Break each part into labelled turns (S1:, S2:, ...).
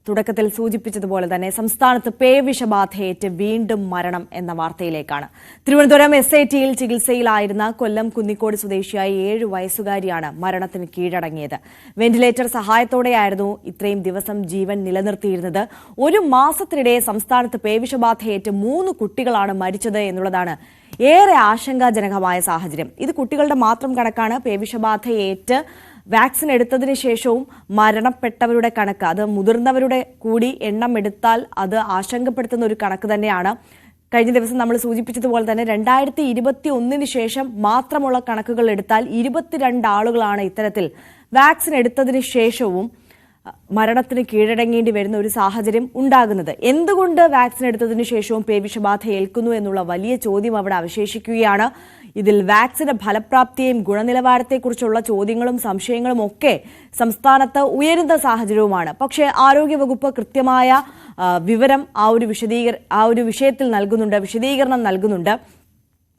S1: തുടക്കത്തിൽ സൂചിപ്പിച്ചതുപോലെ തന്നെ സംസ്ഥാനത്ത് പേവിഷബാധയേറ്റ് വീണ്ടും മരണം എന്ന വാർത്തയിലേക്കാണ്. തിരുവനന്തപുരം SITയിൽ ചികിത്സയിലായിരുന്ന കൊല്ലം കുന്നിക്കോട് സ്വദേശിയായ 7 വയസ്സുകാരിയാണ് മരണത്തിന് കീഴടങ്ങിയത്. വെന്റിലേറ്റർ സഹായത്തോടെയായിരുന്നു ഇത്രയും ദിവസം ജീവൻ നിലനിർത്തിയിരുന്നത്. ഒരു മാസത്തിനിടെ സംസ്ഥാനത്ത് പേവിഷബാധയേറ്റ് 3 കുട്ടികളാണ് മരിച്ചത് എന്നുള്ളതാണ് ഏറെ ആശങ്കാജനകമായ സാഹചര്യം. ഇത് കുട്ടികളുടെ മാത്രം കണക്കാണ്. പേവിഷബാധയേറ്റ് വാക്സിൻ എടുത്തതിന് ശേഷവും മരണപ്പെട്ടവരുടെ കണക്ക്, അത് മുതിർന്നവരുടെ കൂടി എണ്ണം എടുത്താൽ അത് ആശങ്കപ്പെടുത്തുന്ന ഒരു കണക്ക് തന്നെയാണ്. കഴിഞ്ഞ ദിവസം നമ്മൾ സൂചിപ്പിച്ചതുപോലെ തന്നെ 2021 ശേഷം മാത്രമുള്ള കണക്കുകൾ എടുത്താൽ 22 ആളുകളാണ് ഇത്തരത്തിൽ വാക്സിൻ എടുത്തതിന് ശേഷവും മരണത്തിന് കീഴടങ്ങേണ്ടി വരുന്ന ഒരു സാഹചര്യം ഉണ്ടാകുന്നത്. എന്തുകൊണ്ട് വാക്സിൻ എടുത്തതിനു ശേഷവും പേവിഷബാധ ഏൽക്കുന്നു എന്നുള്ള വലിയ ചോദ്യം അവിടെ അവശേഷിക്കുകയാണ്. ഇതിൽ വാക്സിന്റെ ഫലപ്രാപ്തിയെയും ഗുണനിലവാരത്തെക്കുറിച്ചുള്ള ചോദ്യങ്ങളും സംശയങ്ങളും ഒക്കെ സംസ്ഥാനത്ത് ഉയരുന്ന സാഹചര്യവുമാണ്. പക്ഷേ ആരോഗ്യവകുപ്പ് കൃത്യമായ വിവരം ആ ഒരു വിഷയത്തിൽ നൽകുന്നുണ്ട്, വിശദീകരണം നൽകുന്നുണ്ട്.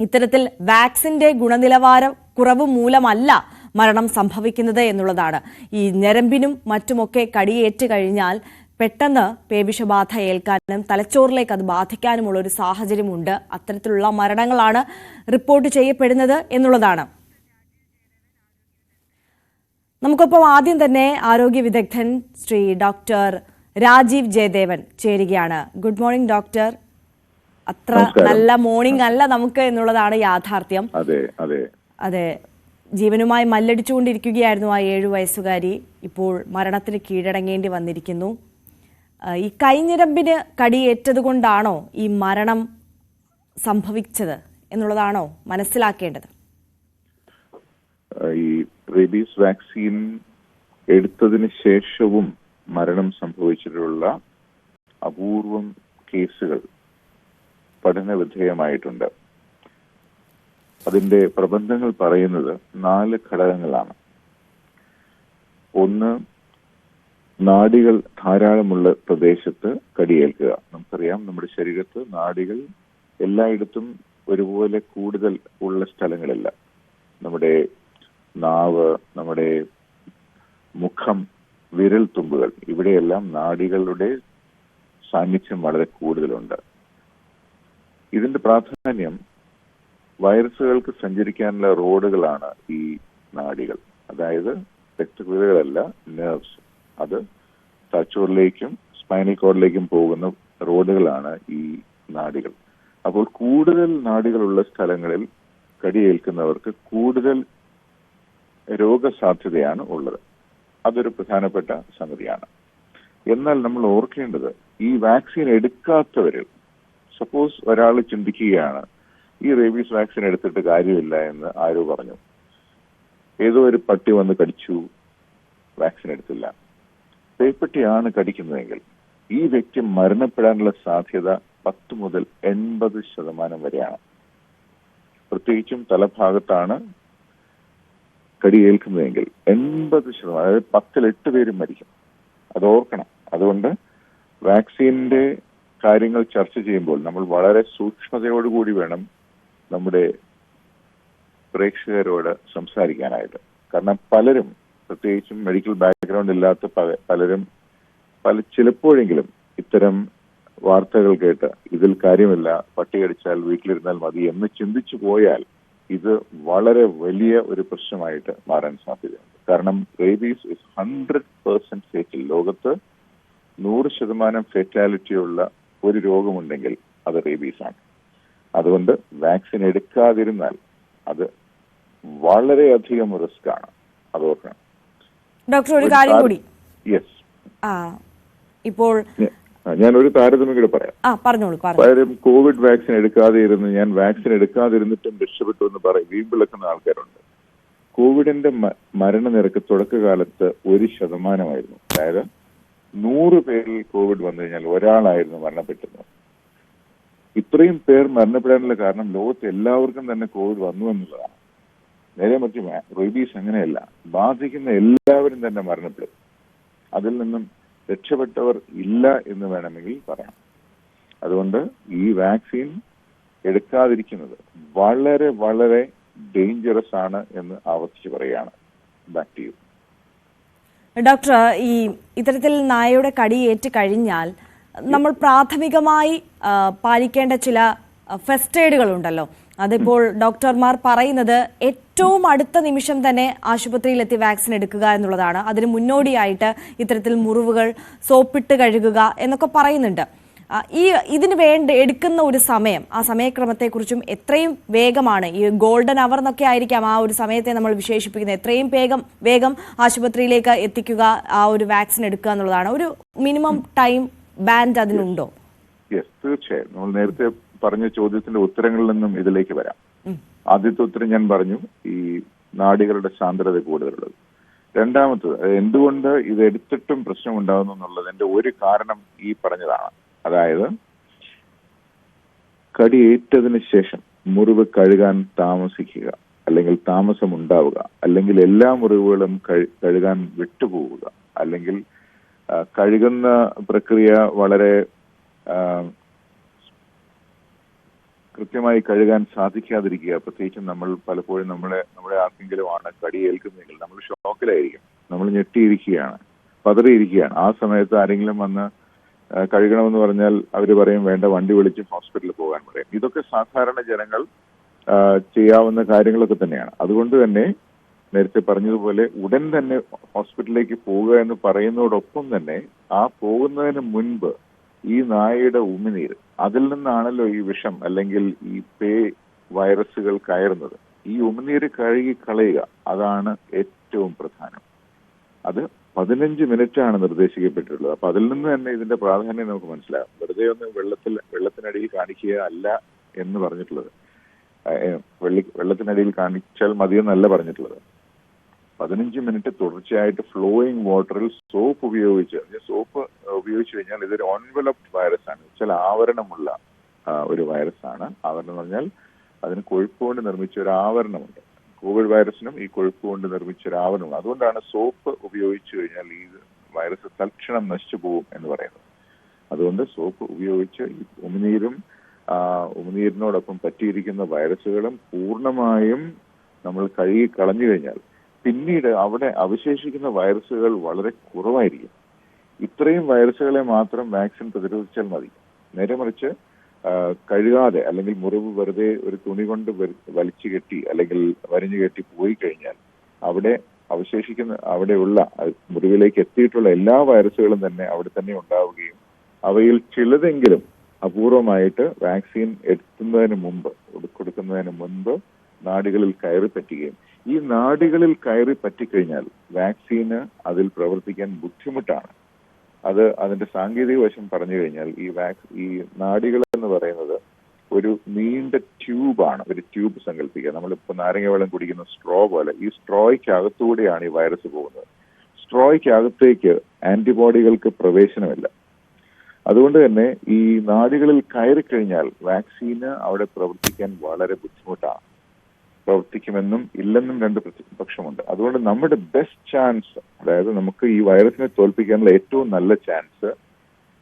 S1: ഇത്തരത്തിൽ വാക്സിന്റെ ഗുണനിലവാര കുറവ് മൂലമല്ല മരണം സംഭവിക്കുന്നത് എന്നുള്ളതാണ്. ഈ ഞരമ്പിനും മറ്റുമൊക്കെ കടിയേറ്റ് കഴിഞ്ഞാൽ പെട്ടെന്ന് പേവിഷബാധ ഏൽക്കാനും തലച്ചോറിലേക്ക് അത് ബാധിക്കാനുമുള്ള ഒരു സാഹചര്യമുണ്ട്. അത്തരത്തിലുള്ള മരണങ്ങളാണ് റിപ്പോർട്ട് ചെയ്യപ്പെടുന്നത് എന്നുള്ളതാണ്. നമുക്കൊപ്പം ആദ്യം തന്നെ ആരോഗ്യ വിദഗ്ധൻ ശ്രീ ഡോക്ടർ രാജീവ് ജയദേവൻ ചേരുകയാണ്. Good morning doctor. അത്ര നല്ല മോർണിംഗ് അല്ല നമുക്ക് എന്നുള്ളതാണ് യാഥാർത്ഥ്യം. അതെ, ജീവനുമായി മല്ലടിച്ചുകൊണ്ടിരിക്കുകയായിരുന്നു ആ 7 വയസ്സുകാരി. ഇപ്പോൾ മരണത്തിന് കീഴടങ്ങേണ്ടി വന്നിരിക്കുന്നു. ഈ കൈഞ്ഞരമ്പിന് കടിയേറ്റത് കൊണ്ടാണോ ഈ മരണം സംഭവിച്ചത് എന്നുള്ളതാണോ മനസ്സിലാക്കേണ്ടത്?
S2: ഈ റേബീസ് വാക്സിൻ എടുത്തതിന് ശേഷവും മരണം സംഭവിച്ചിട്ടുള്ള അപൂർവം കേസുകൾ പഠന വിധേയമായിട്ടുണ്ട്. അതിന്റെ പ്രബന്ധങ്ങൾ പറയുന്നത് 4 ഘടകങ്ങളാണ്. ഒന്ന്, നാഡികൾ ധാരാളമുള്ള പ്രദേശത്ത് കടിയേൽക്കുക. നമുക്കറിയാം, നമ്മുടെ ശരീരത്ത് നാഡികൾ എല്ലായിടത്തും ഒരുപോലെ കൂടുതൽ ഉള്ള സ്ഥലങ്ങളില്ല. നമ്മുടെ നാവ്, നമ്മുടെ മുഖം, വിരൽ തുമ്പുകൾ, ഇവിടെയെല്ലാം നാഡികളുടെ സാന്നിധ്യം വളരെ കൂടുതലുണ്ട്. ഇതിന്റെ പ്രാധാന്യം, വൈറസുകൾക്ക് സഞ്ചരിക്കാനുള്ള റോഡുകളാണ് ഈ നാഡികൾ. അതായത് രക്തക്കുഴലുകളല്ല, നെർവ്സ്. അത് തലച്ചോറിലേക്കും സ്പൈനൽ കോഡിലേക്കും പോകുന്ന റോഡുകളാണ് ഈ നാഡികൾ. അപ്പോൾ കൂടുതൽ നാഡികളുള്ള സ്ഥലങ്ങളിൽ കടിയേൽക്കുന്നവർക്ക് കൂടുതൽ രോഗസാധ്യതയാണ് ഉള്ളത്. അതൊരു പ്രധാനപ്പെട്ട സംഗതിയാണ്. എന്നാൽ നമ്മൾ ഓർക്കേണ്ടത്, ഈ വാക്സിൻ എടുക്കാത്തവരിൽ, സപ്പോസ് ഒരാൾ ചിന്തിക്കുകയാണ് ഈ റേബീസ് വാക്സിൻ എടുത്തിട്ട് കാര്യമില്ല എന്ന് ആരോ പറഞ്ഞു, ഏതോ ഒരു പട്ടി വന്ന് കടിച്ചു, വാക്സിൻ എടുത്തില്ല, പേപ്പട്ടിയാണ് കടിക്കുന്നതെങ്കിൽ ഈ വ്യക്തി മരണപ്പെടാനുള്ള സാധ്യത 10 മുതൽ 80% വരെയാണ്. പ്രത്യേകിച്ചും തലഭാഗത്താണ് കടിയേൽക്കുന്നതെങ്കിൽ 80%, അതായത് 10-ൽ 8 പേരും മരിക്കും. അത് ഓർക്കണം. അതുകൊണ്ട് വാക്സിന്റെ കാര്യങ്ങൾ ചർച്ച ചെയ്യുമ്പോൾ നമ്മൾ വളരെ സൂക്ഷ്മതയോടുകൂടി വേണം നമ്മുടെ പ്രേക്ഷകരോട് സംസാരിക്കാനായിട്ട്. കാരണം പലരും, പ്രത്യേകിച്ചും മെഡിക്കൽ ബാക്ക്ഗ്രൗണ്ട് ഇല്ലാത്ത പലരും ചിലപ്പോഴെങ്കിലും ഇത്തരം വാർത്തകൾ കേട്ട് ഇതിൽ കാര്യമില്ല, പട്ടികടിച്ചാൽ വീട്ടിലിരുന്നാൽ മതി എന്ന് ചിന്തിച്ചു പോയാൽ ഇത് വളരെ വലിയ ഒരു പ്രശ്നമായിട്ട് മാറാൻ സാധ്യതയുണ്ട്. കാരണം റേബീസ് ഇസ് 100% ഫേറ്റൽ. ലോകത്ത് 100% ഫേറ്റാലിറ്റി ഉള്ള ഒരു രോഗമുണ്ടെങ്കിൽ അത് റേബീസ് ആണ്. അതുകൊണ്ട് വാക്സിൻ എടുക്കാതിരുന്നാൽ അത് വളരെയധികം റിസ്ക് ആണ്. അത് ഓർക്കണം.
S1: ഡോക്ടർ, ഒരു കാര്യം കൂടി.
S2: യെസ്,
S1: ഇപ്പോൾ
S2: ഞാൻ ഒരു താരതമ്യം കൂടെ പറയാം. പലരും കോവിഡ് വാക്സിൻ എടുക്കാതെ ഇരുന്ന്, ഞാൻ വാക്സിൻ എടുക്കാതിരുന്നിട്ടും രക്ഷപ്പെട്ടു എന്ന് വീമ്പിളക്കുന്ന ആൾക്കാരുണ്ട്. കോവിഡിന്റെ മരണനിരക്ക് തുടക്കകാലത്ത് 1% അതായത് 100 പേരിൽ കോവിഡ് വന്നു കഴിഞ്ഞാൽ ഒരാളായിരുന്നു മരണപ്പെട്ടിരുന്നത്. ഇത്രയും പേർ മരണപ്പെടാനുള്ള കാരണം ലോകത്ത് എല്ലാവർക്കും തന്നെ കോവിഡ് വന്നു എന്നുള്ളതാണ്. നേരെ മറിച്ച് റേബീസ് അങ്ങനെയല്ല, ബാധിക്കുന്ന എല്ലാവരും തന്നെ മരണപ്പെടും. അതിൽ നിന്നും രക്ഷപ്പെട്ടവർ ഇല്ല എന്ന് വേണമെങ്കിൽ പറയാം. അതുകൊണ്ട് ഈ വാക്സിൻ എടുക്കാതിരിക്കുന്നത് വളരെ വളരെ ഡേഞ്ചറസ് ആണ് എന്ന് ആവർത്തിച്ച് പറയുകയാണ്. Back to you.
S1: ഡോക്ടർ, ഈ ഇത്തരത്തിൽ നായയുടെ കടിയേറ്റ് കഴിഞ്ഞാൽ നമ്മൾ പ്രാഥമികമായി പാലിക്കേണ്ട ചില ഫസ്റ്റ് എയ്ഡുകളുണ്ടല്ലോ. അതിപ്പോൾ ഡോക്ടർമാർ പറയുന്നത് ഏറ്റവും അടുത്ത നിമിഷം തന്നെ ആശുപത്രിയിലെത്തി വാക്സിൻ എടുക്കുക എന്നുള്ളതാണ്. അതിന് മുന്നോടിയായിട്ട് ഇത്തരത്തിൽ മുറിവുകൾ സോപ്പിട്ട് കഴുകുക എന്നൊക്കെ പറയുന്നുണ്ട്. ഇതിന് എടുക്കുന്ന ഒരു സമയം, ആ സമയക്രമത്തെക്കുറിച്ചും എത്രയും വേഗമാണ് ഈ ഗോൾഡൻ അവർ എന്നൊക്കെ ആയിരിക്കാം ആ ഒരു സമയത്തെ നമ്മൾ വിശേഷിപ്പിക്കുന്നത്, എത്രയും വേഗം ആശുപത്രിയിലേക്ക് എത്തിക്കുക, ആ ഒരു വാക്സിൻ എടുക്കുക എന്നുള്ളതാണ്. ഒരു മിനിമം ടൈം ബാൻഡ് അതിനുണ്ടോ?
S2: തീർച്ചയായും. നമ്മൾ നേരത്തെ പറഞ്ഞ ചോദ്യത്തിന്റെ ഉത്തരങ്ങളിൽ നിന്നും ഇതിലേക്ക് വരാം. ആദ്യത്തെ ഉത്തരം ഞാൻ പറഞ്ഞു, ഈ നാഡികളുടെ സാന്ദ്രത കൂടുതലുള്ളത്. രണ്ടാമത്തത്, എന്തുകൊണ്ട് ഇത് എടുത്തിട്ടും പ്രശ്നം ഉണ്ടാകുന്നു എന്നുള്ളതിന്റെ ഒരു കാരണം ഈ പറഞ്ഞതാണ്. അതായത് കടിയേറ്റതിന് ശേഷം മുറിവ് കഴുകാൻ താമസിക്കുക, അല്ലെങ്കിൽ താമസമുണ്ടാവുക, അല്ലെങ്കിൽ എല്ലാ മുറിവുകളും കഴുകാൻ വിട്ടുപോവുക, അല്ലെങ്കിൽ കഴുകുന്ന പ്രക്രിയ വളരെ കൃത്യമായി കഴുകാൻ സാധിക്കാതിരിക്കുക. പ്രത്യേകിച്ചും നമ്മൾ പലപ്പോഴും നമ്മുടെ ആർക്കെങ്കിലും ആണ് കടിയേൽക്കുന്നെങ്കിൽ നമ്മൾ ഷോക്കിലായിരിക്കും, നമ്മൾ ഞെട്ടിയിരിക്കുകയാണ്, പതറിയിരിക്കുകയാണ്. ആ സമയത്ത് ആരെങ്കിലും വന്ന് കഴുകണമെന്ന് പറഞ്ഞാൽ അവർ പറയും വേണ്ട, വണ്ടി വിളിച്ച് ഹോസ്പിറ്റലിൽ പോകാൻ പറയും. ഇതൊക്കെ സാധാരണ ജനങ്ങൾ ചെയ്യാവുന്ന കാര്യങ്ങളൊക്കെ തന്നെയാണ്. അതുകൊണ്ട് തന്നെ നേരത്തെ പറഞ്ഞതുപോലെ ഉടൻ തന്നെ ഹോസ്പിറ്റലിലേക്ക് പോവുക എന്ന് പറയുന്നതോടൊപ്പം തന്നെ ആ പോകുന്നതിന് മുൻപ് ഈ നായയുടെ ഉമിനീര്, അതിൽ നിന്നാണല്ലോ ഈ വിഷം അല്ലെങ്കിൽ ഈ വൈറസുകൾ കയറുന്നത്. ഈ ഉമിനീര് കഴുകി കളയുക, അതാണ് ഏറ്റവും പ്രധാനം. അത് 15 മിനിറ്റാണ് നിർദ്ദേശിക്കപ്പെട്ടിട്ടുള്ളത്. അപ്പൊ അതിൽ നിന്ന് തന്നെ ഇതിന്റെ പ്രാധാന്യം നമുക്ക് മനസ്സിലാകും. വെറുതെ ഒന്ന് വെള്ളത്തിനടിയിൽ കാണിക്കുക അല്ല എന്ന് പറഞ്ഞിട്ടുള്ളത്. വെള്ളത്തിനടിയിൽ കാണിച്ചാൽ മതിയെന്നല്ല പറഞ്ഞിട്ടുള്ളത്. 15 മിനിറ്റ് തുടർച്ചയായിട്ട് ഫ്ലോയിങ് വാട്ടറിൽ സോപ്പ് ഉപയോഗിച്ച് കഴിഞ്ഞാൽ ഇതൊരു ഓൺവെലപ്ഡ് വൈറസ് ആണ്. ചില ആവരണമുള്ള ഒരു വൈറസ് ആണ്. ആവരണം എന്ന് പറഞ്ഞാൽ അതിന് കൊഴുപ്പ് കൊണ്ട് നിർമ്മിച്ച ഒരു ആവരണമുണ്ട്. കോവിഡ് വൈറസിനും ഈ കൊഴുപ്പ് കൊണ്ട് നിർമ്മിച്ച ഒരു ആവരണമുണ്ട്. അതുകൊണ്ടാണ് സോപ്പ് ഉപയോഗിച്ചു കഴിഞ്ഞാൽ ഈ വൈറസ് തൽക്ഷണം നശിച്ചു പോകും എന്ന് പറയുന്നത്. അതുകൊണ്ട് സോപ്പ് ഉപയോഗിച്ച് ഈ ഉമിനീരിനോടൊപ്പം പറ്റിയിരിക്കുന്ന വൈറസുകളും പൂർണ്ണമായും നമ്മൾ കഴുകി കളഞ്ഞു കഴിഞ്ഞാൽ പിന്നീട് അവിടെ അവശേഷിക്കുന്ന വൈറസുകൾ വളരെ കുറവായിരിക്കും. ഇത്രയും വൈറസുകളെ മാത്രം വാക്സിൻ പ്രതിരോധിച്ചാൽ മതി. നേരെ മറിച്ച് കഴുകാതെ അല്ലെങ്കിൽ മുറിവ് വെറുതെ ഒരു തുണി കൊണ്ട് വലിച്ചു കെട്ടി അല്ലെങ്കിൽ വരിഞ്ഞു കെട്ടി പോയി കഴിഞ്ഞാൽ അവിടെയുള്ള മുറിവിലേക്ക് എത്തിയിട്ടുള്ള എല്ലാ വൈറസുകളും തന്നെ അവിടെ തന്നെ ഉണ്ടാവുകയും അവയിൽ ചിലതെങ്കിലും അപൂർവമായിട്ട് വാക്സിൻ കൊടുക്കുന്നതിന് മുൻപ് നാഡികളിൽ കയറി പറ്റുകയും, ഈ നാഡികളിൽ കയറി പറ്റിക്കഴിഞ്ഞാൽ വാക്സിന് അതിൽ പ്രവർത്തിക്കാൻ ബുദ്ധിമുട്ടാണ്. അതിന്റെ സാങ്കേതിക വശം പറഞ്ഞു കഴിഞ്ഞാൽ ഈ നാഡികൾ എന്ന് പറയുന്നത് ഒരു നീണ്ട ട്യൂബാണ്. ഒരു ട്യൂബ് സങ്കല്പിക്കുക. നമ്മളിപ്പോൾ നാരങ്ങ വെള്ളം കുടിക്കുന്ന സ്ട്രോ പോലെ ഈ സ്ട്രോയ്ക്കകത്തൂടെയാണ് ഈ വൈറസ് പോകുന്നത്. സ്ട്രോയ്ക്കകത്തേക്ക് ആന്റിബോഡികൾക്ക് പ്രവേശനമില്ല. അതുകൊണ്ട് തന്നെ ഈ നാഡികളിൽ കയറിക്കഴിഞ്ഞാൽ വാക്സിന് അവിടെ പ്രവർത്തിക്കാൻ വളരെ ബുദ്ധിമുട്ടാണ്. പ്രവർത്തിക്കുമെന്നും ഇല്ലെന്നും രണ്ട് പക്ഷമുണ്ട്. അതുകൊണ്ട് നമ്മുടെ ബെസ്റ്റ് ചാൻസ്, അതായത് നമുക്ക് ഈ വൈറസിനെ തോൽപ്പിക്കാനുള്ള ഏറ്റവും നല്ല ചാൻസ്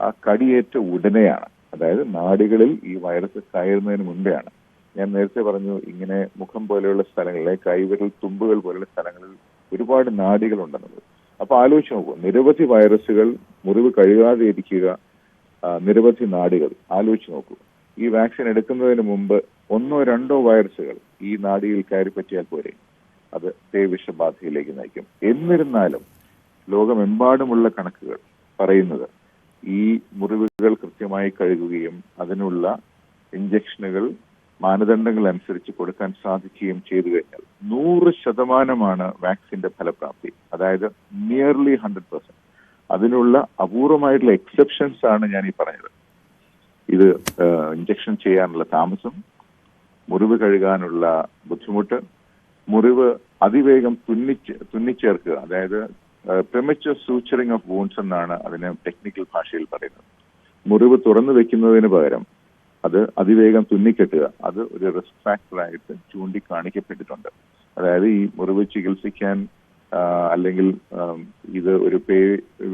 S2: ആ കടിയേറ്റ ഉടനെയാണ്. അതായത് നാഡികളിൽ ഈ വൈറസ് കയറുന്നതിന് മുൻപെയാണ്. ഞാൻ നേരത്തെ പറഞ്ഞു, ഇങ്ങനെ മുഖം പോലെയുള്ള സ്ഥലങ്ങളിലെ കൈവിരൽ തുമ്പുകൾ പോലെയുള്ള സ്ഥലങ്ങളിൽ ഒരുപാട് നാഡികൾ ഉണ്ടെന്നത്. അപ്പൊ ആലോചിച്ച് നോക്കൂ, നിരവധി വൈറസുകൾ, മുറിവ് കഴുകാതെ ഇരിക്കുക, നിരവധി നാഡികൾ. ആലോചിച്ച് നോക്കൂ, ഈ വാക്സിൻ എടുക്കുന്നതിന് മുമ്പ് 1 or 2 വൈറസുകൾ ഈ നാഡിയിൽ കയറി പറ്റിയാൽ പോരെ, അത് പേവിഷബാധയിലേക്ക് നയിക്കും. എന്നിരുന്നാലും ലോകമെമ്പാടുമുള്ള കണക്കുകൾ പറയുന്നത് ഈ മുറിവുകൾ കൃത്യമായി കഴുകുകയും അതിനുള്ള ഇഞ്ചക്ഷനുകൾ മാനദണ്ഡങ്ങൾ അനുസരിച്ച് കൊടുക്കാൻ സാധിക്കുകയും ചെയ്തു കഴിഞ്ഞാൽ 100% വാക്സിന്റെ ഫലപ്രാപ്തി. അതായത് നിയർലി 100%. അതിനുള്ള അപൂർവമായിട്ടുള്ള എക്സെപ്ഷൻസ് ആണ് ഞാൻ ഈ പറഞ്ഞത്. ഇത് ഇഞ്ചക്ഷൻ ചെയ്യാനുള്ള താമസം, മുറിവ് കഴുകാനുള്ള ബുദ്ധിമുട്ട്, മുറിവ് അതിവേഗം തുന്നിച്ചേർക്കുക, അതായത് പ്രിമച്വർ സൂച്ചറിങ് ഓഫ് വൂൺസ് എന്നാണ് അതിനെ ടെക്നിക്കൽ ഭാഷയിൽ പറയുന്നത്. മുറിവ് തുറന്നു വെക്കുന്നതിന് പകരം അത് അതിവേഗം തുന്നിക്കെട്ടുക, അത് ഒരു റിസ്ക് ഫാക്ടറായിട്ട് ചൂണ്ടിക്കാണിക്കപ്പെട്ടിട്ടുണ്ട്. അതായത് ഈ മുറിവ് ചികിത്സിക്കാൻ അല്ലെങ്കിൽ ഇത് ഒരു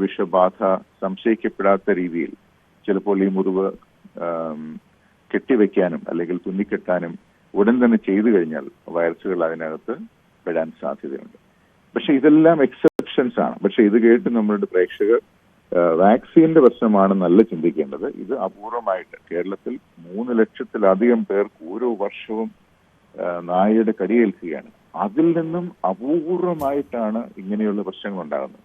S2: വിഷബാധ സംശയിക്കപ്പെടാത്ത രീതിയിൽ ചിലപ്പോൾ ഈ മുറിവ് കെട്ടിവെക്കാനും അല്ലെങ്കിൽ തുന്നിക്കെട്ടാനും ഉടൻ തന്നെ ചെയ്തു കഴിഞ്ഞാൽ വൈറസുകൾ അതിനകത്ത് പെടാൻ സാധ്യതയുണ്ട്. പക്ഷെ ഇതെല്ലാം എക്സെപ്ഷൻ ക്വസ്റ്റ്യൻസ് ആണ്. പക്ഷെ ഇത് കേട്ട് നമ്മളുടെ പ്രേക്ഷകർ വാക്സിന്റെ പ്രശ്നമാണെന്നല്ല ചിന്തിക്കേണ്ടത്. ഇത് അപൂർവമായിട്ട് കേരളത്തിൽ 3 ലക്ഷത്തിലധികം പേർക്ക് ഓരോ വർഷവും നായയുടെ കടിയേൽക്കുകയാണ്. അതിൽ നിന്നും അപൂർവമായിട്ടാണ് ഇങ്ങനെയുള്ള പ്രശ്നങ്ങൾ ഉണ്ടാകുന്നത്.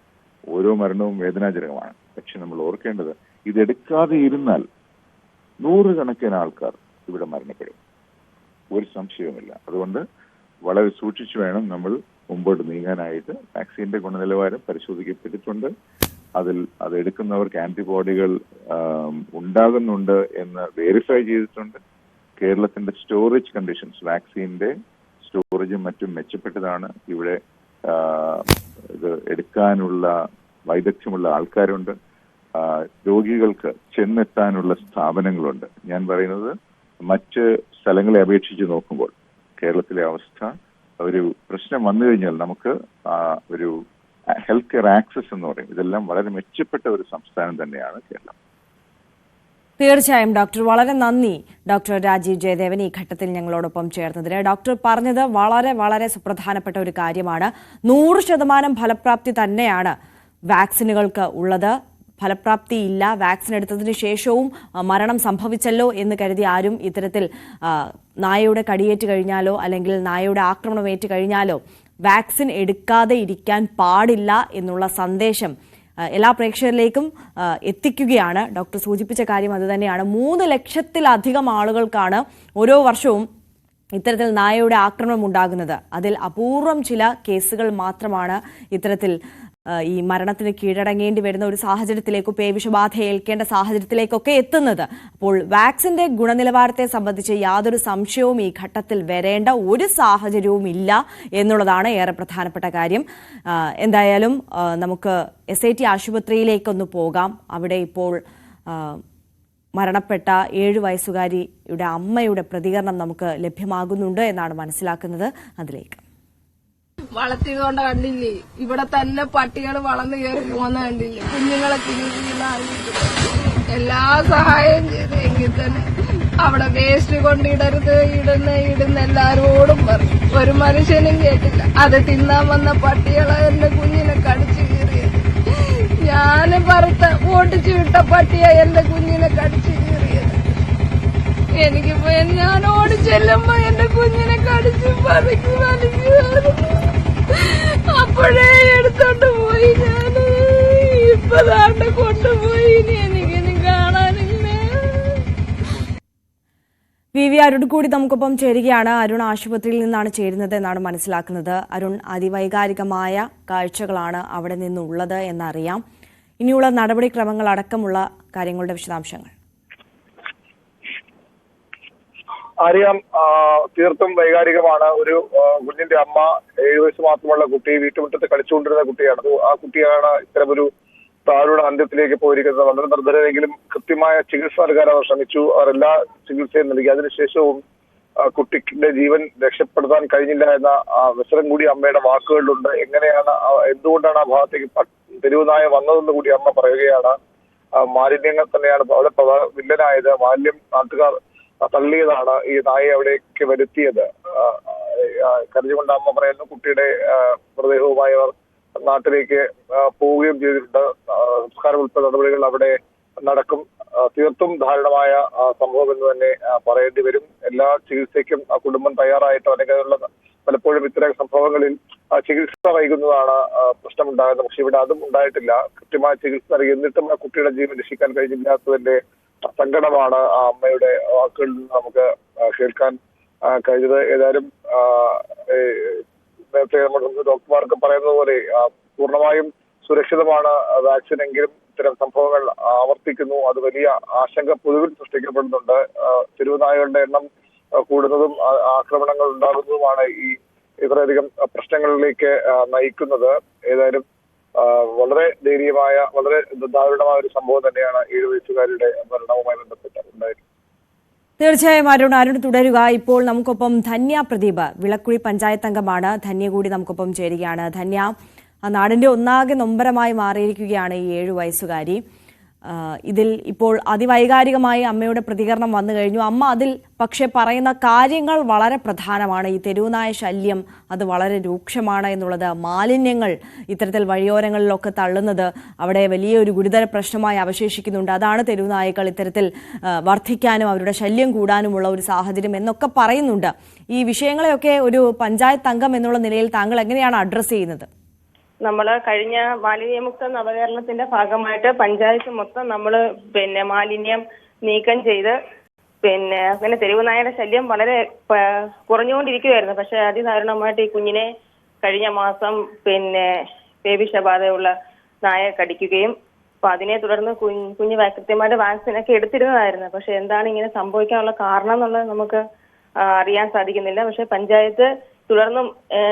S2: ഓരോ മരണവും വേദനാജനകമാണ്. പക്ഷെ നമ്മൾ ഓർക്കേണ്ടത്, ഇതെടുക്കാതെ ഇരുന്നാൽ 100 കണക്കിന് ആൾക്കാർ ഇവിടെ മരണപ്പെടും, ഒരു സംശയവുമില്ല. അതുകൊണ്ട് വളരെ സൂക്ഷിച്ചു വേണം നമ്മൾ മുമ്പോട്ട് നീങ്ങാനായിട്ട്. വാക്സിന്റെ ഗുണനിലവാരം പരിശോധിക്കപ്പെട്ടിട്ടുണ്ട്. അത് എടുക്കുന്നവർക്ക് ആന്റിബോഡികൾ ഉണ്ടാകുന്നുണ്ട് എന്ന് വെരിഫൈ ചെയ്തിട്ടുണ്ട്. കേരളത്തിന്റെ സ്റ്റോറേജ് കണ്ടീഷൻസ്, വാക്സിന്റെ സ്റ്റോറേജും മറ്റും മെച്ചപ്പെട്ടതാണ്. ഇവിടെ ഇത് എടുക്കാനുള്ള വൈദഗ്ധ്യമുള്ള ആൾക്കാരുണ്ട്. രോഗികൾക്ക് ചെന്നെത്താനുള്ള സ്ഥാപനങ്ങളുണ്ട്. ഞാൻ പറയുന്നത് മറ്റ് സ്ഥലങ്ങളെ അപേക്ഷിച്ച് നോക്കുമ്പോൾ കേരളത്തിലെ അവസ്ഥ, ഒരു പ്രശ്നം വന്നു കഴിഞ്ഞാൽ നമുക്ക് ഒരു ഹെൽത്ത് കെയർ ആക്സസ് എന്ന് പറയും, ഇതെല്ലാം വളരെ മെച്ചപ്പെട്ട ഒരു സംസ്ഥാനം തന്നെയാണ് കേരളം.
S1: തീർച്ചയായും ഡോക്ടർ, വളരെ നന്ദി ഡോക്ടർ രാജീവ് ജയദേവൻ ഈ ഘട്ടത്തിൽ ഞങ്ങളോടൊപ്പം ചേർന്നതിന്. ഡോക്ടർ പറഞ്ഞത് വളരെ വളരെ സുപ്രധാനപ്പെട്ട ഒരു കാര്യമാണ്. 100% ഫലപ്രാപ്തി തന്നെയാണ് വാക്സിനുകൾക്ക് ഉള്ളത്. ഫലപ്രാപ്തി ഇല്ല, വാക്സിൻ എടുത്തതിന് ശേഷവും മരണം സംഭവിച്ചല്ലോ എന്ന് കരുതി ആരും ഇത്തരത്തിൽ നായയുടെ കടിയേറ്റ് കഴിഞ്ഞാലോ അല്ലെങ്കിൽ നായയുടെ ആക്രമണമേറ്റ് കഴിഞ്ഞാലോ വാക്സിൻ എടുക്കാതെ ഇരിക്കാൻ പാടില്ല എന്നുള്ള സന്ദേശം എല്ലാ പ്രേക്ഷകരിലേക്കും എത്തിക്കുകയാണ്. ഡോക്ടർ സൂചിപ്പിച്ച കാര്യം അതുതന്നെയാണ്. 3 ലക്ഷത്തിലധികം ആളുകൾക്കാണ് ഓരോ വർഷവും ഇത്തരത്തിൽ നായയുടെ ആക്രമണം ഉണ്ടാകുന്നത്. അതിൽ അപൂർവം ചില കേസുകൾ മാത്രമാണ് ഇത്തരത്തിൽ ഈ മരണത്തിന് കീഴടങ്ങേണ്ടി വരുന്ന ഒരു സാഹചര്യത്തിലേക്കോ പേവിഷബാധ ഏൽക്കേണ്ട സാഹചര്യത്തിലേക്കൊക്കെ എത്തുന്നത്. അപ്പോൾ വാക്സിന്റെ ഗുണനിലവാരത്തെ സംബന്ധിച്ച് യാതൊരു സംശയവും ഈ ഘട്ടത്തിൽ വരേണ്ട ഒരു സാഹചര്യവും ഇല്ല എന്നുള്ളതാണ് ഏറെ പ്രധാനപ്പെട്ട കാര്യം. എന്തായാലും നമുക്ക് SIT ആശുപത്രിയിലേക്കൊന്ന് പോകാം. അവിടെ ഇപ്പോൾ മരണപ്പെട്ട 7 വയസ്സുകാരിയുടെ അമ്മയുടെ പ്രതികരണം നമുക്ക് ലഭ്യമാകുന്നുണ്ട് എന്നാണ് മനസ്സിലാക്കുന്നത്. അതിലേക്ക്
S3: വളർത്തിയതുകൊണ്ട് കണ്ടില്ലേ, ഇവിടെ തന്നെ പട്ടികൾ വളർന്നു കയറി പോകുന്ന കണ്ടില്ലേ, കുഞ്ഞുങ്ങളെ തിരിയുന്ന എല്ലാ സഹായം ചെയ്തെങ്കിൽ തന്നെ അവിടെ വേസ്റ്റ് കൊണ്ടിടരുത്, ഇടുന്ന എല്ലാരോടും പറയും. ഒരു മനുഷ്യനും കേട്ടില്ല. അത് തിന്നാൻ വന്ന പട്ടികളെ എന്റെ കുഞ്ഞിനെ കടിച്ചു കീറിയത്. ഞാന് ഓട്ടിച്ചു വിട്ട പട്ടിയെ എന്റെ കുഞ്ഞിനെ കടിച്ചു കീറിയത്. എനിക്കിപ്പോ ഞാൻ ഓടിച്ചെല്ലുമ്പോ എന്റെ കുഞ്ഞിനെ കടിച്ചു വലിക്കുമായിരുന്നു. അപ്പോഴേ എടുത്തോണ്ട് പോയി. ഞാൻ ഇപ്പതാണ്ട് കൊണ്ടുപോയി. ഇനി എനിക്കിനി കാണാനില്ല.
S1: VV അരുൺ കൂടി നമുക്കൊപ്പം ചേരുകയാണ്. അരുൺ ആശുപത്രിയിൽ നിന്നാണ് ചേരുന്നത് എന്നാണ് മനസ്സിലാക്കുന്നത്. അരുൺ, അതിവൈകാരികമായ കാഴ്ചകളാണ് അവിടെ നിന്നുള്ളത് എന്നറിയാം. ഇനിയുള്ള നടപടിക്രമങ്ങൾ അടക്കമുള്ള കാര്യങ്ങളുടെ വിശദാംശങ്ങൾ.
S4: അറിയാം, തീർത്തും വൈകാരികമാണ്. ഒരു കുഞ്ഞിന്റെ അമ്മ, 7 വയസ്സ് മാത്രമുള്ള കുട്ടി, വീട്ടുമുറ്റത്ത് കളിച്ചുകൊണ്ടിരുന്ന കുട്ടിയാണ്. ആ കുട്ടിയാണ് ഇത്തരമൊരു താഴോട് അന്ത്യത്തിലേക്ക് പോയിരിക്കുന്നത്. വളരെ നിർദ്ധരെങ്കിലും കൃത്യമായ ചികിത്സ നൽകാൻ അവർ ശ്രമിച്ചു. അവർ എല്ലാ ചികിത്സയും നൽകി. അതിനുശേഷവും കുട്ടിയുടെ ജീവൻ രക്ഷപ്പെടുത്താൻ കഴിഞ്ഞില്ല എന്ന വ്യസനം കൂടി അമ്മയുടെ വാക്കുകളിലുണ്ട്. എന്തുകൊണ്ടാണ് ആ ഭാഗത്തേക്ക് തെരുവ് നായ വന്നതെന്ന് കൂടി അമ്മ പറയുകയാണ്. മാലിന്യങ്ങൾ തന്നെയാണ് അവിടെ വില്ലനായത്. മാലിന്യം നാട്ടുകാർ തള്ളിയതാണ് ഈ നായയെ അവിടേക്ക് വരുത്തിയത്. കരഞ്ഞുകൊണ്ട് അമ്മ പറയുന്നു, കുട്ടിയുടെ മൃതദേഹവുമായി അവർ നാട്ടിലേക്ക് പോവുകയും ചെയ്തിട്ടുണ്ട്. സംസ്കാര ഉൾപ്പെടെ നടപടികൾ അവിടെ നടക്കും. തീർത്തും ദാരുണമായ സംഭവം എന്ന് തന്നെ പറയേണ്ടി വരും. എല്ലാ ചികിത്സയ്ക്കും ആ കുടുംബം തയ്യാറായിട്ടോ അല്ലെങ്കിൽ പലപ്പോഴും ഇത്തരം സംഭവങ്ങളിൽ ചികിത്സ വൈകുന്നതാണ് പ്രശ്നമുണ്ടാകുന്നത്. പക്ഷെ ഇവിടെ അതും ഉണ്ടായിട്ടില്ല. കൃത്യമായ ചികിത്സ നൽകി എന്നിട്ടും ആ കുട്ടിയുടെ ജീവൻ രക്ഷിക്കാൻ കഴിഞ്ഞില്ലാത്തതിന്റെ സങ്കടമാണ് ആ അമ്മയുടെ വാക്കുകളിൽ നിന്ന് നമുക്ക് കേൾക്കാൻ കഴിഞ്ഞത്. ഏതായാലും നേരത്തെ നമ്മുടെ ഡോക്ടർമാർക്ക് പറയുന്നത് പോലെ പൂർണ്ണമായും സുരക്ഷിതമാണ് വാക്സിൻ എങ്കിലും ഇത്തരം സംഭവങ്ങൾ ആവർത്തിക്കുന്നു. അത് വലിയ ആശങ്ക പൊതുവിൽ സൃഷ്ടിക്കപ്പെടുന്നുണ്ട്. തെരുവുനായകളുടെ എണ്ണം കൂടുന്നതും ആക്രമണങ്ങൾ ഉണ്ടാകുന്നതുമാണ് ഈ ഇത്രയധികം പ്രശ്നങ്ങളിലേക്ക് നയിക്കുന്നത്. ഏതായാലും വളരെ ദയനീയമായ, വളരെ ദാരുണമായ ഒരു സംഭവം തന്നെയാണ് 7 വയസ്സുകാരുടെ മരണവുമായി ബന്ധപ്പെട്ട് ഉണ്ടായിരുന്നത്.
S1: തീർച്ചയായും അരുൺ തുടരുക. ഇപ്പോൾ നമുക്കൊപ്പം ധന്യ പ്രദീപ്, വിളക്കുഴി പഞ്ചായത്ത് അംഗമാണ്. ധന്യ കൂടി നമുക്കൊപ്പം ചേരുകയാണ്. ധന്യ, നാടിന്റെ ഒന്നാകെ നൊമ്പരമായി മാറിയിരിക്കുകയാണ് ഈ 7 വയസ്സുകാരി. ഇതിൽ ഇപ്പോൾ അതിവൈകാരികമായി അമ്മയുടെ പ്രതികരണം വന്നു കഴിഞ്ഞു. അമ്മ അതിൽ പക്ഷേ പറയുന്ന കാര്യങ്ങൾ വളരെ പ്രധാനമാണ്. ഈ തെരുവുനായ ശല്യം അത് വളരെ രൂക്ഷമാണ് എന്നുള്ളത്, മാലിന്യങ്ങൾ ഇത്തരത്തിൽ വഴിയോരങ്ങളിലൊക്കെ തള്ളുന്നത് അവിടെ വലിയൊരു ഗുരുതര പ്രശ്നമായി അവശേഷിക്കുന്നുണ്ട്. അതാണ് തെരുവുനായകൾ ഇത്തരത്തിൽ വർദ്ധിക്കാനും അവരുടെ ശല്യം കൂടാനുമുള്ള ഒരു സാഹചര്യം എന്നൊക്കെ പറയുന്നുണ്ട്. ഈ വിഷയങ്ങളെയൊക്കെ ഒരു പഞ്ചായത്ത് അംഗം എന്നുള്ള നിലയിൽ താങ്കൾ എങ്ങനെയാണ് അഡ്രസ്സ് ചെയ്യുന്നത്?
S5: നമ്മൾ കഴിഞ്ഞ മാലിന്യമുക്ത നവകേരളത്തിന്റെ ഭാഗമായിട്ട് പഞ്ചായത്ത് മൊത്തം നമ്മൾ മാലിന്യം നീക്കം ചെയ്ത് അങ്ങനെ തെരുവുനായയുടെ ശല്യം വളരെ കുറഞ്ഞുകൊണ്ടിരിക്കുകയായിരുന്നു. പക്ഷെ അതിദാരുണമായിട്ട് ഈ കുഞ്ഞിനെ കഴിഞ്ഞ മാസം പേവിഷബാധയുള്ള നായ കടിക്കുകയും അപ്പൊ അതിനെ തുടർന്ന് കുഞ്ഞ് കൃത്യമായിട്ട് വാക്സിനൊക്കെ എടുത്തിരുന്നതായിരുന്നു. പക്ഷെ എന്താണ് ഇങ്ങനെ സംഭവിക്കാനുള്ള കാരണം എന്നുള്ളത് നമുക്ക് അറിയാൻ സാധിക്കുന്നില്ല. പക്ഷെ പഞ്ചായത്ത് തുടർന്നും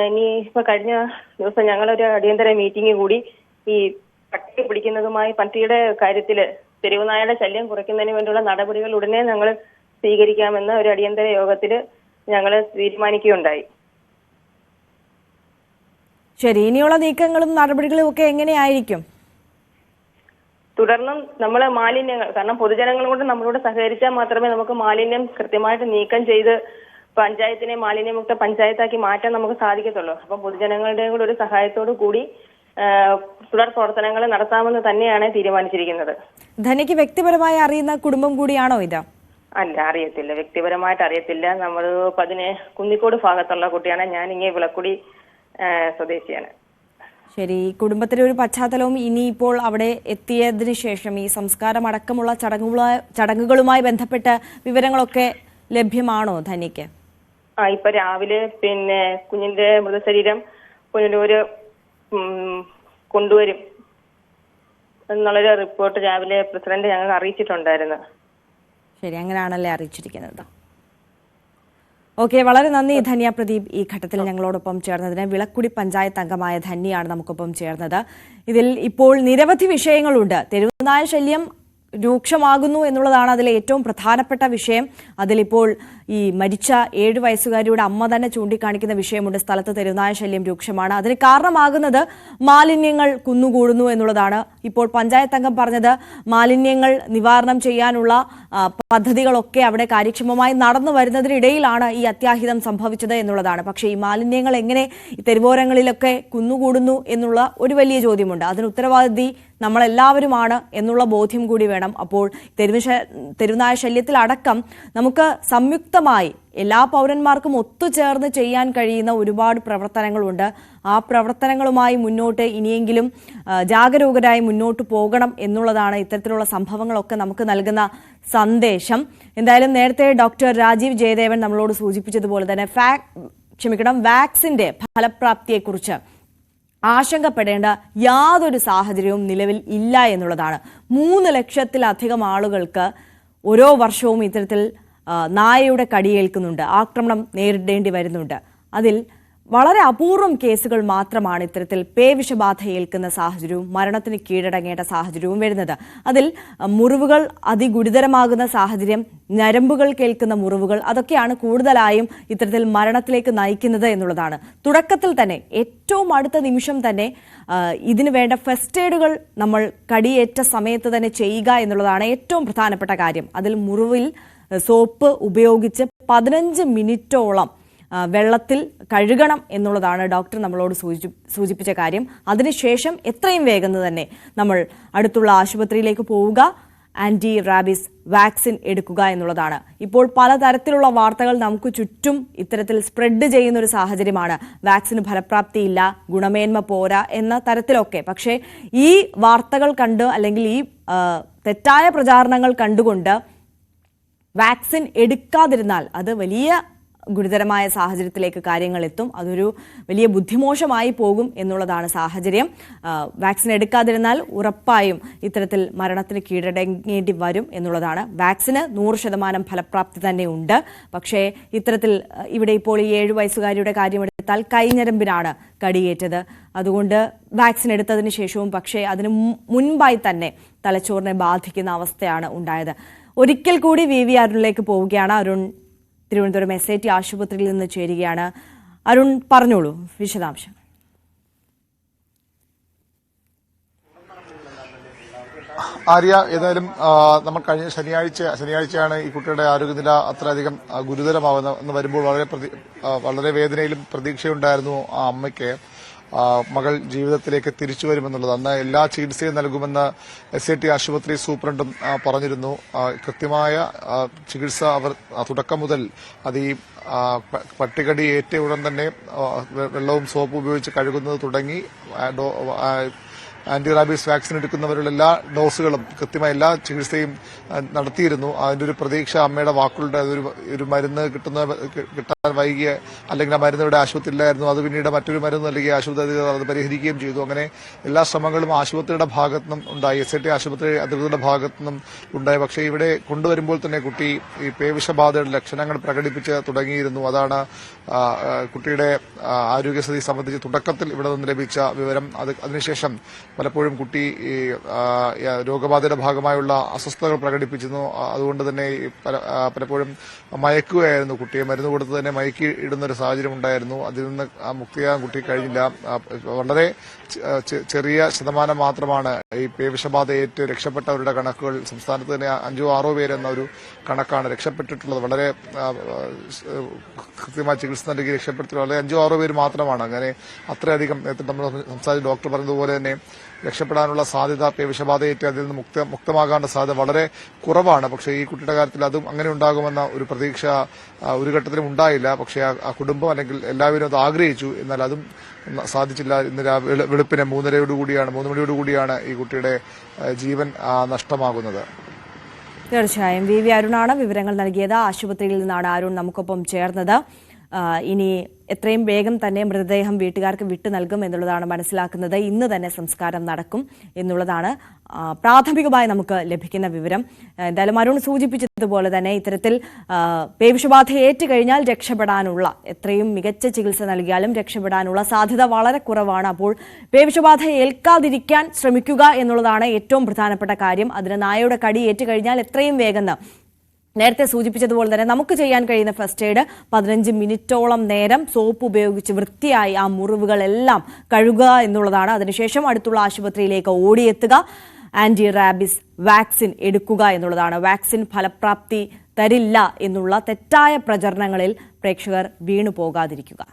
S5: ഇനി ഇപ്പൊ കഴിഞ്ഞ ദിവസം ഞങ്ങളൊരു അടിയന്തര മീറ്റിംഗ് കൂടി ഈ പട്ടി പിടിക്കുന്നതുമായി പട്ടിയുടെ കാര്യത്തില് തെരുവുനായയുടെ ശല്യം കുറയ്ക്കുന്നതിന് വേണ്ടിയുള്ള നടപടികൾ ഉടനെ ഞങ്ങൾ സ്വീകരിക്കാമെന്ന ഒരു അടിയന്തര യോഗത്തിൽ ഞങ്ങൾ തീരുമാനിക്കുകയുണ്ടായി.
S1: ശരി, ഇനിയുള്ള നീക്കങ്ങളും നടപടികളും ഒക്കെ എങ്ങനെയായിരിക്കും?
S5: തുടർന്നും നമ്മൾ മാലിന്യങ്ങൾ, കാരണം പൊതുജനങ്ങളോട് നമ്മളോട് സഹകരിച്ചാൽ മാത്രമേ നമുക്ക് മാലിന്യം കൃത്യമായിട്ട് നീക്കം ചെയ്ത് പഞ്ചായത്തിനെ മാലിന്യമുക്ത പഞ്ചായത്താക്കി മാറ്റാൻ നമുക്ക് സാധിക്കത്തുള്ളൂ. അപ്പം പൊതുജനങ്ങളുടെ കൂടെ ഒരു സഹായത്തോടു കൂടി തുടർ പ്രവർത്തനങ്ങൾ നടത്താമെന്ന് തന്നെയാണ് തീരുമാനിച്ചിരിക്കുന്നത്.
S1: ധനിക്ക് വ്യക്തിപരമായി അറിയുന്ന കുടുംബം കൂടിയാണോ ഇത്?
S5: അല്ല, അറിയത്തില്ല, വ്യക്തിപരമായിട്ട് അറിയത്തില്ല. നമ്മൾ കുന്നിക്കോട് ഭാഗത്തുള്ള കുട്ടിയാണ്. ഞാൻ ഇങ്ങനെ വിളക്കുടി സ്വദേശിയാണ്.
S1: ശരി, ഈ കുടുംബത്തിലെ ഒരു പശ്ചാത്തലവും ഇനിയിപ്പോൾ അവിടെ എത്തിയതിനു ശേഷം ഈ സംസ്കാരം അടക്കമുള്ള ചടങ്ങുകളുമായി ബന്ധപ്പെട്ട വിവരങ്ങളൊക്കെ ലഭ്യമാണോ ധനിക്ക്?
S5: ഇപ്പൊ രാവിലെ കുഞ്ഞിന്റെ മൃതശരീരം പുനലൂര് കൊണ്ടുവരും എന്നുള്ളൊരു റിപ്പോർട്ട് രാവിലെ പ്രസിഡന്റ് ഞങ്ങൾ അറിയിച്ചിട്ടുണ്ടായിരുന്നു.
S1: ശരി, അങ്ങനെയാണല്ലേ അറിയിച്ചിരിക്കുന്നത്. ഓക്കെ, വളരെ നന്ദി ധന്യ പ്രദീപ് ഈ ഘട്ടത്തിൽ ഞങ്ങളോടൊപ്പം ചേർന്നതിന്. വിളക്കുടി പഞ്ചായത്ത് അംഗമായ ധന്യയാണ് നമുക്കൊപ്പം ചേർന്നത്. ഇതിൽ ഇപ്പോൾ നിരവധി വിഷയങ്ങളുണ്ട്. തെരുവുനായ ശല്യം രൂക്ഷമാകുന്നു എന്നുള്ളതാണ് അതിലെ ഏറ്റവും പ്രധാനപ്പെട്ട വിഷയം. അതിലിപ്പോൾ ഈ മരിച്ച 7 വയസ്സുകാരിയുടെ അമ്മ തന്നെ ചൂണ്ടിക്കാണിക്കുന്ന വിഷയമുണ്ട്. സ്ഥലത്ത് തെരുവുനായ ശല്യം രൂക്ഷമാണ്. അതിന് കാരണമാകുന്നത് മാലിന്യങ്ങൾ കുന്നുകൂടുന്നു എന്നുള്ളതാണ്. ഇപ്പോൾ പഞ്ചായത്ത് അംഗം പറഞ്ഞത് മാലിന്യങ്ങൾ നിവാരണം ചെയ്യാനുള്ള പദ്ധതികളൊക്കെ അവിടെ കാര്യക്ഷമമായി നടന്നു വരുന്നതിനിടയിലാണ് ഈ അത്യാഹിതം സംഭവിച്ചത് എന്നുള്ളതാണ്. പക്ഷേ ഈ മാലിന്യങ്ങൾ എങ്ങനെ ഈ തെരുവോരങ്ങളിലൊക്കെ കുന്നുകൂടുന്നു എന്നുള്ള ഒരു വലിയ ചോദ്യമുണ്ട്. അതിന് ഉത്തരവാദി നമ്മളെല്ലാവരുമാണ് എന്നുള്ള ബോധ്യം കൂടി വേണം. അപ്പോൾ തെരുവുനായ ശല്യത്തിലടക്കം നമുക്ക് സംയുക്തമായി എല്ലാ പൗരന്മാർക്കും ഒത്തുചേർന്ന് ചെയ്യാൻ കഴിയുന്ന ഒരുപാട് പ്രവർത്തനങ്ങളുണ്ട്. ആ പ്രവർത്തനങ്ങളുമായി മുന്നോട്ട് ഇനിയെങ്കിലും ജാഗരൂകരായി മുന്നോട്ട് പോകണം എന്നുള്ളതാണ് ഇത്തരത്തിലുള്ള സംഭവങ്ങളൊക്കെ നമുക്ക് നൽകുന്ന സന്ദേശം. എന്തായാലും നേരത്തെ ഡോക്ടർ രാജീവ് ജയദേവൻ നമ്മളോട് സൂചിപ്പിച്ചതുപോലെ തന്നെ വാക്സിന്റെ ഫലപ്രാപ്തിയെക്കുറിച്ച് ആശങ്കപ്പെടേണ്ട യാതൊരു സാഹചര്യവും നിലവിൽ ഇല്ല എന്നുള്ളതാണ്. 3 ലക്ഷത്തിലധികം ആളുകൾക്ക് ഓരോ വർഷവും ഇത്തരത്തിൽ നായയുടെ കടിയേൽക്കുന്നുണ്ട്, ആക്രമണം നേരിടേണ്ടി വരുന്നുണ്ട്. അതിൽ വളരെ അപൂർവം കേസുകൾ മാത്രമാണ് ഇത്തരത്തിൽ പേവിഷബാധ ഏൽക്കുന്ന സാഹചര്യവും മരണത്തിന് കീഴടങ്ങേണ്ട സാഹചര്യവും വരുന്നത്. അതിൽ മുറിവുകൾ അതിഗുരുതരമാകുന്ന സാഹചര്യം, ഞരമ്പുകൾ കേൾക്കുന്ന മുറിവുകൾ, അതൊക്കെയാണ് കൂടുതലായും ഇത്തരത്തിൽ മരണത്തിലേക്ക് നയിക്കുന്നത് എന്നുള്ളതാണ്. തുടക്കത്തിൽ തന്നെ ഏറ്റവും അടുത്ത നിമിഷം തന്നെ ഇതിന് വേണ്ട ഫസ്റ്റ് എയ്ഡുകൾ നമ്മൾ കടിയേറ്റ സമയത്ത് തന്നെ ചെയ്യുക എന്നുള്ളതാണ് ഏറ്റവും പ്രധാനപ്പെട്ട കാര്യം. അതിൽ മുറിവിൽ സോപ്പ് ഉപയോഗിച്ച് 15 മിനിറ്റോളം വെള്ളത്തിൽ കഴുകണം എന്നുള്ളതാണ് ഡോക്ടർ നമ്മളോട് സൂചിപ്പിച്ച കാര്യം. അതിനുശേഷം എത്രയും വേഗം തന്നെ നമ്മൾ അടുത്തുള്ള ആശുപത്രിയിലേക്ക് പോവുക, ആന്റി റാബീസ് വാക്സിൻ എടുക്കുക എന്നുള്ളതാണ്. ഇപ്പോൾ പലതരത്തിലുള്ള വാർത്തകൾ നമുക്ക് ചുറ്റും ഇത്തരത്തിൽ സ്പ്രെഡ് ചെയ്യുന്ന ഒരു സാഹചര്യമാണ്. വാക്സിന് ഫലപ്രാപ്തിയില്ല, ഗുണമേന്മ പോരാ എന്ന തരത്തിലൊക്കെ. പക്ഷേ ഈ വാർത്തകൾ കണ്ട് അല്ലെങ്കിൽ ഈ തെറ്റായ പ്രചാരണങ്ങൾ കണ്ടുകൊണ്ട് വാക്സിൻ എടുക്കാതിരുന്നാൽ അത് വലിയ ഗുരുതരമായ സാഹചര്യത്തിലേക്ക് കാര്യങ്ങൾ എത്തും. അതൊരു വലിയ ബുദ്ധിമോശമായി പോകും എന്നുള്ളതാണ് സാഹചര്യം. വാക്സിൻ എടുക്കാതിരുന്നാൽ ഉറപ്പായും ഇത്തരത്തിൽ മരണത്തിന് കീഴടങ്ങേണ്ടി വരും എന്നുള്ളതാണ്. വാക്സിന് 100% ഫലപ്രാപ്തി തന്നെ ഉണ്ട്. പക്ഷേ ഇത്തരത്തിൽ ഇവിടെ ഇപ്പോൾ ഈ 7 വയസ്സുകാരിയുടെ കാര്യമെടുത്താൽ കൈഞ്ഞരമ്പിനാണ് കടിയേറ്റത്. അതുകൊണ്ട് വാക്സിൻ എടുത്തതിന് ശേഷവും പക്ഷേ അതിന് മുൻപായി തന്നെ തലച്ചോറിനെ ബാധിക്കുന്ന അവസ്ഥയാണ് ഉണ്ടായത്. ഒരിക്കൽ കൂടി വി അരുണിലേക്ക് പോവുകയാണ്. അരുൺ തിരുവനന്തപുരം SIT ആശുപത്രിയിൽ നിന്ന് ചേരുകയാണ്. അരുൺ, പറഞ്ഞോളൂ വിശദാംശം.
S6: ആര്യ, ഏതായാലും നമ്മൾ കഴിഞ്ഞ ശനിയാഴ്ചയാണ് ഈ കുട്ടിയുടെ ആരോഗ്യനില അത്രയധികം ഗുരുതരമാവുന്ന വരുമ്പോൾ വളരെ വേദനയിലും പ്രതീക്ഷയുണ്ടായിരുന്നു ആ അമ്മയ്ക്ക് മകൾ ജീവിതത്തിലേക്ക് തിരിച്ചു വരുമെന്നുള്ളത്. അന്ന് എല്ലാ ചികിത്സയും നൽകുമെന്ന് SAT ആശുപത്രി സൂപ്രണ്ടും പറഞ്ഞിരുന്നു. കൃത്യമായ ചികിത്സ അവർ തുടക്കം മുതൽ അത് ഈ പട്ടികടി ഏറ്റ ഉടൻ തന്നെ വെള്ളവും സോപ്പും ഉപയോഗിച്ച് കഴുകുന്നത് തുടങ്ങി ആന്റി റാബീസ് വാക്സിൻ എടുക്കുന്നവരുടെ എല്ലാ ഡോസുകളും കൃത്യമായ എല്ലാ ചികിത്സയും നടത്തിയിരുന്നു. അതിന്റെ ഒരു പ്രതീക്ഷ അമ്മയുടെ വാക്കുകളുടെ ഒരു മരുന്ന് കിട്ടാൻ വൈകിയ, അല്ലെങ്കിൽ ആ മരുന്ന് ഇവിടെ ആശുപത്രിയിലായിരുന്നു, അത് പിന്നീട് മറ്റൊരു മരുന്ന് നൽകി ആശുപത്രി അധികൃതർ അത് പരിഹരിക്കുകയും ചെയ്തു. അങ്ങനെ എല്ലാ ശ്രമങ്ങളും ആശുപത്രിയുടെ ഭാഗത്തുനിന്നും ഉണ്ടായി, SAT ആശുപത്രി അധികൃതരുടെ ഭാഗത്തുനിന്നും ഉണ്ടായി. പക്ഷേ ഇവിടെ കൊണ്ടുവരുമ്പോൾ തന്നെ കുട്ടി ഈ പേവിഷബാധയുടെ ലക്ഷണങ്ങൾ പ്രകടിപ്പിച്ച് തുടങ്ങിയിരുന്നു. അതാണ് കുട്ടിയുടെ ആരോഗ്യസ്ഥിതി സംബന്ധിച്ച് തുടക്കത്തിൽ ഇവിടെ നിന്ന് ലഭിച്ച വിവരം. അതിനുശേഷം പലപ്പോഴും കുട്ടി രോഗബാധയുടെ ഭാഗമായുള്ള അസ്വസ്ഥതകൾ പ്രകടിപ്പിച്ചിരുന്നു. അതുകൊണ്ട് തന്നെ പലപ്പോഴും മയക്കുകയായിരുന്നു കുട്ടിയെ. മരുന്ന് കൊടുത്ത് തന്നെ മയക്കി ഇടുന്ന ഒരു സാഹചര്യം ഉണ്ടായിരുന്നു. അതിൽ നിന്ന് മുക്തിയാകാൻ കുട്ടി കഴിഞ്ഞില്ല. വളരെ ചെറിയ ശതമാനം മാത്രമാണ് ഈ പേവിഷബാധ ഏറ്റ് രക്ഷപ്പെട്ടവരുടെ കണക്കുകൾ. സംസ്ഥാനത്ത് തന്നെ 5-6 പേരെന്ന ഒരു കണക്കാണ് രക്ഷപ്പെട്ടിട്ടുള്ളത്. വളരെ കൃത്യമായ ചികിത്സ നൽകി രക്ഷപ്പെടുത്തിയിട്ടുള്ള വളരെ 5-6 പേര് മാത്രമാണ്. അങ്ങനെ അത്രയധികം നമ്മൾ സംസാരിച്ച ഡോക്ടർ പറഞ്ഞതുപോലെ തന്നെ രക്ഷപ്പെടാനുള്ള സാധ്യത, പേവിഷബാധയേറ്റ് അതിൽ നിന്ന് മുക്തമാകാനുള്ള സാധ്യത വളരെ കുറവാണ്. പക്ഷേ ഈ കുട്ടിയുടെ കാര്യത്തിൽ അതും അങ്ങനെ ഉണ്ടാകുമെന്ന ഒരു പ്രതീക്ഷ ഒരു ഘട്ടത്തിലും ഉണ്ടായില്ല. പക്ഷേ ആ കുടുംബം അല്ലെങ്കിൽ എല്ലാവരും അത് ആഗ്രഹിച്ചു. എന്നാൽ അതും സാധിച്ചില്ല. ഇന്ന് വെളുപ്പിന് 3 മണിയോടുകൂടിയാണ് ഈ കുട്ടിയുടെ ജീവൻ നഷ്ടമാകുന്നത്.
S1: തീർച്ചയായും VV അരുണാണ് വിവരങ്ങൾ നൽകിയത്. ആശുപത്രിയിൽ നിന്നാണ് അരുൺ നമുക്കൊപ്പം ചേർന്നത്. ഇനി എത്രയും വേഗം തന്നെ മൃതദേഹം വീട്ടുകാർക്ക് വിട്ടു നൽകും എന്നുള്ളതാണ് മനസ്സിലാക്കുന്നത്. ഇന്ന് തന്നെ സംസ്കാരം നടക്കും എന്നുള്ളതാണ് പ്രാഥമികമായി നമുക്ക് ലഭിക്കുന്ന വിവരം. എന്തായാലും അരുൺ സൂചിപ്പിച്ചതുപോലെ തന്നെ ഇത്തരത്തിൽ പേവിഷബാധ ഏറ്റുകഴിഞ്ഞാൽ രക്ഷപ്പെടാനുള്ള, എത്രയും മികച്ച ചികിത്സ നൽകിയാലും രക്ഷപ്പെടാനുള്ള സാധ്യത വളരെ കുറവാണ്. അപ്പോൾ പേവിഷബാധ ഏൽക്കാതിരിക്കാൻ ശ്രമിക്കുക എന്നുള്ളതാണ് ഏറ്റവും പ്രധാനപ്പെട്ട കാര്യം. അതിന് നായയുടെ കടി ഏറ്റുകഴിഞ്ഞാൽ എത്രയും വേഗം നേരത്തെ സൂചിപ്പിച്ചതുപോലെ തന്നെ നമുക്ക് ചെയ്യാൻ കഴിയുന്ന ഫസ്റ്റ് എയ്ഡ് 15 മിനിറ്റോളം നേരം സോപ്പ് ഉപയോഗിച്ച് വൃത്തിയായി ആ മുറിവുകളെല്ലാം കഴുകുക എന്നുള്ളതാണ്. അതിനുശേഷം അടുത്തുള്ള ആശുപത്രിയിലേക്ക് ഓടിയെത്തുക, ആന്റി റാബിസ് വാക്സിൻ എടുക്കുക എന്നുള്ളതാണ്. വാക്സിൻ ഫലപ്രാപ്തി തരില്ല എന്നുള്ള തെറ്റായ പ്രചരണങ്ങളിൽ പ്രേക്ഷകർ വീണു പോകാതിരിക്കുക.